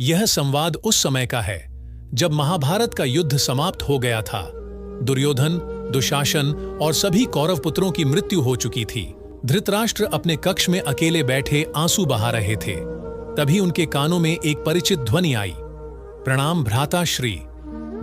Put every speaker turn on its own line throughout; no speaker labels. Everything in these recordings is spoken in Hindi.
यह संवाद उस समय का है जब महाभारत का युद्ध समाप्त हो गया था। दुर्योधन, दुशासन और सभी कौरव पुत्रों की मृत्यु हो चुकी थी। धृतराष्ट्र अपने कक्ष में अकेले बैठे आंसू बहा रहे थे। तभी उनके कानों में एक परिचित ध्वनि आई, प्रणाम भ्राताश्री।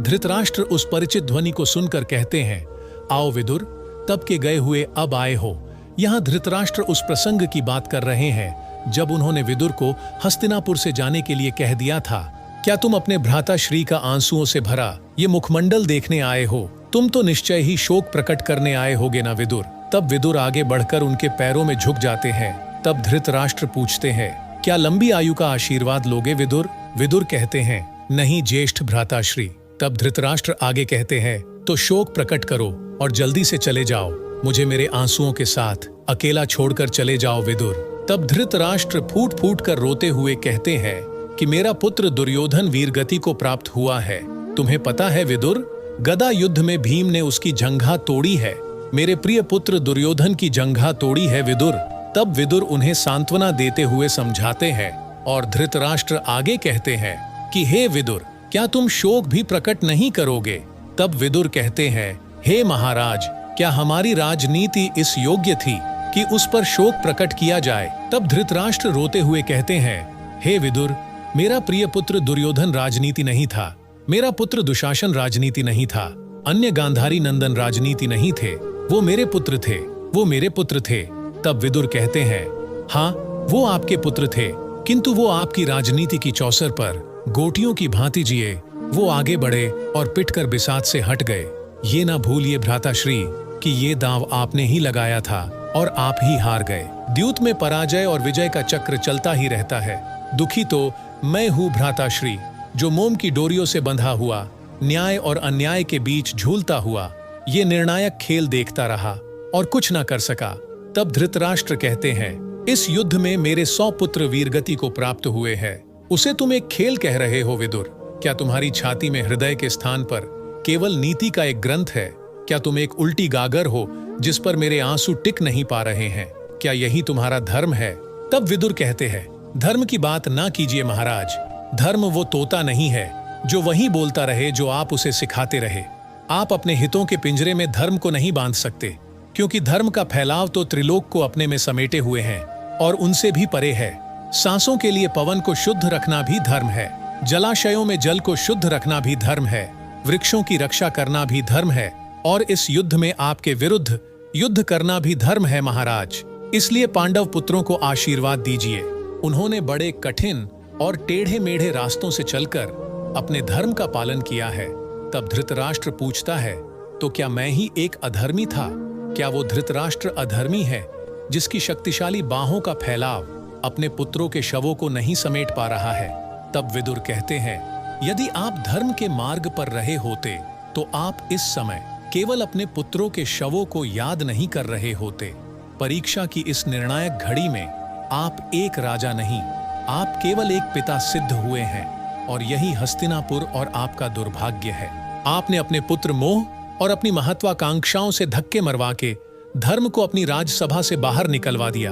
धृतराष्ट्र उस परिचित ध्वनि को सुनकर कहते हैं, आओ विदुर, तब के गए हुए अब आए हो। यहां धृतराष्ट्र उस प्रसंग की बात कर रहे हैं जब उन्होंने विदुर को हस्तिनापुर से जाने के लिए कह दिया था। क्या तुम अपने भ्राताश्री का आंसुओं से भरा ये मुखमंडल देखने आए हो? तुम तो निश्चय ही शोक प्रकट करने आए होगे ना विदुर। तब विदुर आगे बढ़कर उनके पैरों में झुक जाते हैं। तब धृतराष्ट्र पूछते हैं, क्या लंबी आयु का आशीर्वाद लोगे विदुर? विदुर कहते हैं, नहीं ज्येष्ठ भ्राताश्री। तब धृतराष्ट्र आगे कहते हैं, तो शोक प्रकट करो और जल्दी से चले जाओ। मुझे मेरे आंसुओं के साथ अकेला छोड़कर चले जाओ विदुर। तब धृतराष्ट्र फूट फूट कर रोते हुए कहते हैं कि मेरा पुत्र दुर्योधन वीरगति को प्राप्त हुआ है। तुम्हें पता है विदुर, गदा युद्ध में भीम ने उसकी जंघा तोड़ी है। मेरे प्रिय पुत्र दुर्योधन की जंघा तोड़ी है विदुर। तब विदुर उन्हें सांत्वना देते हुए समझाते हैं और धृतराष्ट्र आगे कहते हैं कि हे विदुर, क्या तुम शोक भी प्रकट नहीं करोगे? तब विदुर कहते हैं, हे महाराज, क्या हमारी राजनीति इस योग्य थी कि उस पर शोक प्रकट किया जाए? तब धृतराष्ट्र रोते हुए कहते हैं, हे विदुर, मेरा प्रिय पुत्र दुर्योधन राजनीति नहीं था। मेरा पुत्र दुशासन राजनीति नहीं था। अन्य गांधारी नंदन राजनीति नहीं थे। वो मेरे पुत्र थे। वो मेरे पुत्र थे। तब विदुर कहते हैं, हाँ, वो आपके पुत्र थे, किंतु वो आपकी राजनीति की चौसर पर गोटियों की भांति जिए। वो आगे बढ़े और पिटकर बिसात से हट गए। ये ना भूलिए भ्राताश्री कि ये दांव आपने ही लगाया था और आप ही हार गए। द्यूत में पराजय और विजय का चक्र चलता ही रहता है। दुखी तो मैं हूँ भ्राताश्री, जो मोम की डोरियों से बंधा हुआ, न्याय और अन्याय के बीच झूलता हुआ ये निर्णायक खेल देखता रहा और कुछ ना कर सका। तब धृतराष्ट्र कहते हैं, इस युद्ध में मेरे 100 पुत्र वीरगति को प्राप्त हुए हैं। उसे तुम एक खेल कह रहे हो विदुर? क्या तुम्हारी छाती में हृदय के स्थान पर केवल नीति का एक ग्रंथ है? क्या तुम एक उल्टी गागर हो जिस पर मेरे आंसू टिक नहीं पा रहे हैं? क्या यही तुम्हारा धर्म है? तब विदुर कहते हैं, धर्म की बात ना कीजिए महाराज। धर्म वो तोता नहीं है जो वही बोलता रहे जो आप उसे सिखाते रहे। आप अपने हितों के पिंजरे में धर्म को नहीं बांध सकते, क्योंकि धर्म का फैलाव तो त्रिलोक को अपने में समेटे हुए हैं और उनसे भी परे है। सांसों के लिए पवन को शुद्ध रखना भी धर्म है। जलाशयों में जल को शुद्ध रखना भी धर्म है। वृक्षों की रक्षा करना भी धर्म है। और इस युद्ध में आपके विरुद्ध युद्ध करना भी धर्म है महाराज। इसलिए पांडव पुत्रों को आशीर्वाद दीजिए। उन्होंने बड़े कठिन और टेढ़े मेढ़े रास्तों से चलकर अपने धर्म का पालन किया है। तब धृतराष्ट्र पूछता है, तो क्या मैं ही एक अधर्मी था? क्या वो धृतराष्ट्र अधर्मी है जिसकी शक्तिशाली बाहों का फैलाव अपने पुत्रों के शवों को नहीं समेट पा रहा है? तब विदुर कहते हैं, यदि आप धर्म के मार्ग पर रहे होते तो आप इस समय केवल अपने पुत्रों के शवों को याद नहीं कर रहे होते। परीक्षा की इस निर्णायक घड़ी में आप एक राजा नहीं, आप केवल एक पिता सिद्ध हुए हैं और यही हस्तिनापुर और आपका दुर्भाग्य है। आपने अपने पुत्र मोह और अपनी महत्वाकांक्षाओं से धक्के मरवा के धर्म को अपनी राजसभा से बाहर निकलवा दिया।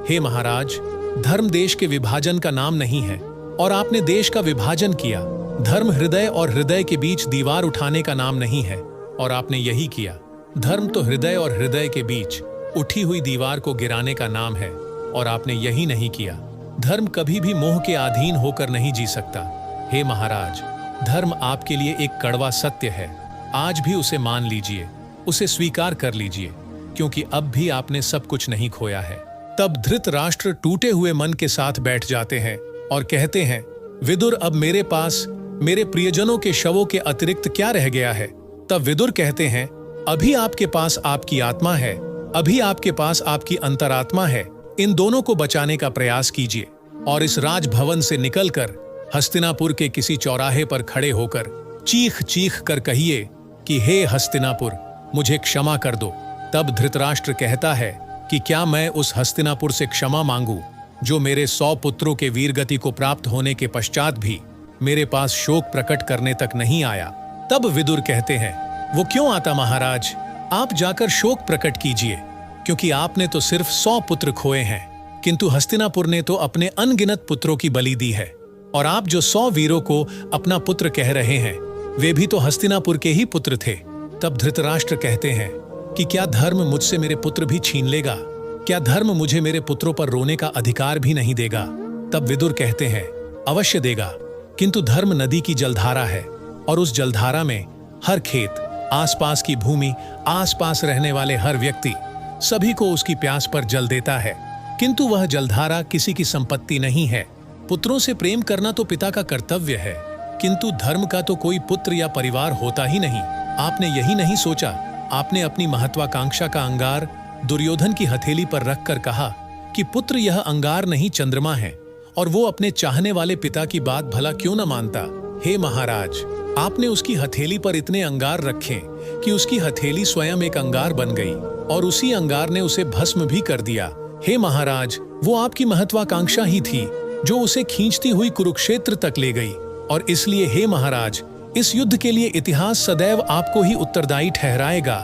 हे महाराज, धर्म देश के विभाजन का नाम नहीं है और आपने देश का विभाजन किया। धर्म हृदय और हृदय के बीच दीवार उठाने का नाम नहीं है और आपने यही किया। धर्म तो हृदय और हृदय के बीच उठी हुई दीवार को गिराने का नाम है और आपने यही नहीं किया। धर्म कभी भी मोह के अधीन होकर नहीं जी सकता। हे महाराज, धर्म आपके लिए एक कड़वा सत्य है। आज भी उसे मान लीजिए, उसे स्वीकार कर लीजिए, क्योंकि अब भी आपने सब कुछ नहीं खोया है। तब धृतराष्ट्र टूटे हुए मन के साथ बैठ जाते हैं और कहते हैं, विदुर, अब मेरे पास मेरे प्रियजनों के शवों के अतिरिक्त क्या रह गया है? तब विदुर कहते हैं, अभी आपके पास आपकी आत्मा है, अभी आपके पास आपकी अंतरात्मा है। इन दोनों को बचाने का प्रयास कीजिए और इस राजभवन से निकलकर हस्तिनापुर के किसी चौराहे पर खड़े होकर चीख चीख कर कहिए कि हे हस्तिनापुर, मुझे क्षमा कर दो। तब धृतराष्ट्र कहता है कि क्या मैं उस हस्तिनापुर से क्षमा मांगू जो मेरे 100 पुत्रों के वीरगति को प्राप्त होने के पश्चात भी मेरे पास शोक प्रकट करने तक नहीं आया? तब विदुर कहते हैं, वो क्यों आता महाराज? आप जाकर शोक प्रकट कीजिए, क्योंकि आपने तो सिर्फ 100 पुत्र खोए हैं, किंतु हस्तिनापुर ने तो अपने अनगिनत पुत्रों की बलि दी है और आप जो 100 वीरों को अपना पुत्र कह रहे हैं, वे भी तो हस्तिनापुर के ही पुत्र थे। तब धृतराष्ट्र कहते हैं कि क्या धर्म मुझसे मेरे पुत्र भी छीन लेगा? क्या धर्म मुझे मेरे पुत्रों पर रोने का अधिकार भी नहीं देगा? तब विदुर कहते हैं, अवश्य देगा, किंतु धर्म नदी की जलधारा है और उस जलधारा में हर खेत, आसपास की भूमि, आसपास रहने वाले हर व्यक्ति, सभी को उसकी प्यास पर जल देता है। किंतु वह जलधारा किसी की संपत्ति नहीं है। पुत्रों से प्रेम करना तो पिता का कर्तव्य है, किंतु धर्म का तो कोई पुत्र या परिवार होता ही नहीं। आपने यही नहीं सोचा? आपने अपनी महत्वाकांक्षा का अंगार दुर्योधन की हथेली पर रखकर कहा कि पुत्र यह अंगार नहीं चंद्रमा है, और वो अपने चाहने वाले पिता की बात भला क्यों न मानता? हे महाराज, आपने उसकी हथेली पर इतने अंगार रखे कि उसकी हथेली स्वयं एक अंगार बन गई और उसी अंगार ने उसे भस्म भी कर दिया। हे महाराज, वो आपकी महत्वाकांक्षा ही थी जो उसे खींचती हुई कुरुक्षेत्र तक ले गई, और इसलिए हे महाराज, इस युद्ध के लिए इतिहास सदैव आपको ही उत्तरदायी ठहराएगा।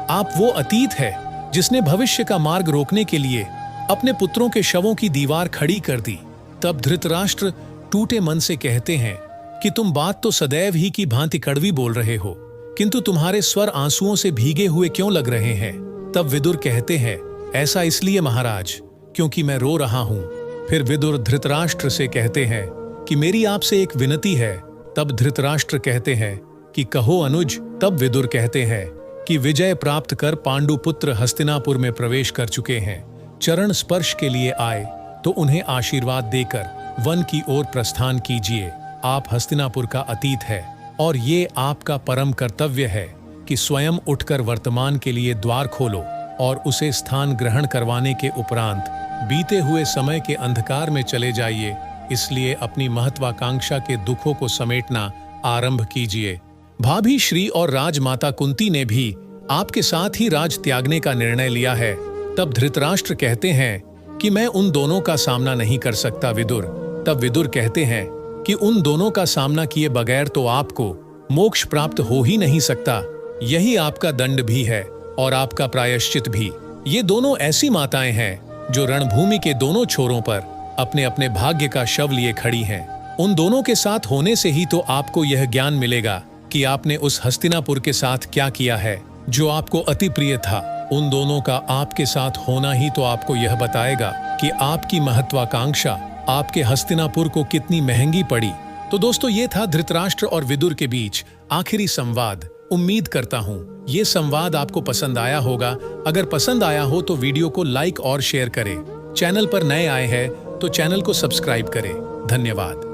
आप वो अतीत है जिसने भविष्य का मार्ग रोकने के लिए अपने पुत्रों के शवों की दीवार खड़ी कर दी। तब धृतराष्ट्र टूटे मन से कहते हैं कि तुम बात तो सदैव ही की भांति कड़वी बोल रहे हो, किंतु तुम्हारे स्वर आंसुओं से भीगे हुए क्यों लग रहे हैं? तब विदुर कहते हैं, ऐसा इसलिए महाराज, क्योंकि मैं रो रहा हूं। फिर विदुर धृतराष्ट्र से कहते हैं कि मेरी आपसे एक विनती है। तब धृतराष्ट्र कहते हैं कि कहो अनुज। तब विदुर कहते हैं कि विजय प्राप्त कर पांडु पुत्र हस्तिनापुर में प्रवेश कर चुके हैं। चरण स्पर्श के लिए आए तो उन्हें आशीर्वाद देकर वन की ओर प्रस्थान कीजिए। आप हस्तिनापुर का अतीत है और ये आपका परम कर्तव्य है कि स्वयं उठकर वर्तमान के लिए द्वार खोलो और उसे स्थान ग्रहण करवाने के उपरांत बीते हुए समय के अंधकार में चले जाइए। इसलिए अपनी महत्वाकांक्षा के दुखों को समेटना आरंभ कीजिए। भाभी श्री और राजमाता कुंती ने भी आपके साथ ही राज त्यागने का निर्णय लिया है। तब धृतराष्ट्र कहते हैं कि मैं उन दोनों का सामना नहीं कर सकता विदुर। तब विदुर कहते हैं कि उन दोनों का सामना किए बगैर तो आपको मोक्ष प्राप्त हो ही नहीं सकता। यही आपका दंड भी है और आपका प्रायश्चित भी। ये दोनों ऐसी माताएं हैं जो रणभूमि के दोनों छोरों पर अपने अपने भाग्य का शव लिए खड़ी हैं। उन दोनों के साथ होने से ही तो आपको यह ज्ञान मिलेगा कि आपने उस हस्तिनापुर के साथ क्या किया है जो आपको अति प्रिय था। उन दोनों का आपके साथ होना ही तो आपको यह बताएगा कि आपकी महत्वाकांक्षा आपके हस्तिनापुर को कितनी महंगी पड़ी। तो दोस्तों, ये था धृतराष्ट्र और विदुर के बीच आखिरी संवाद। उम्मीद करता हूँ ये संवाद आपको पसंद आया होगा। अगर पसंद आया हो तो वीडियो को लाइक और शेयर करें। चैनल पर नए आए हैं तो चैनल को सब्सक्राइब करें। धन्यवाद।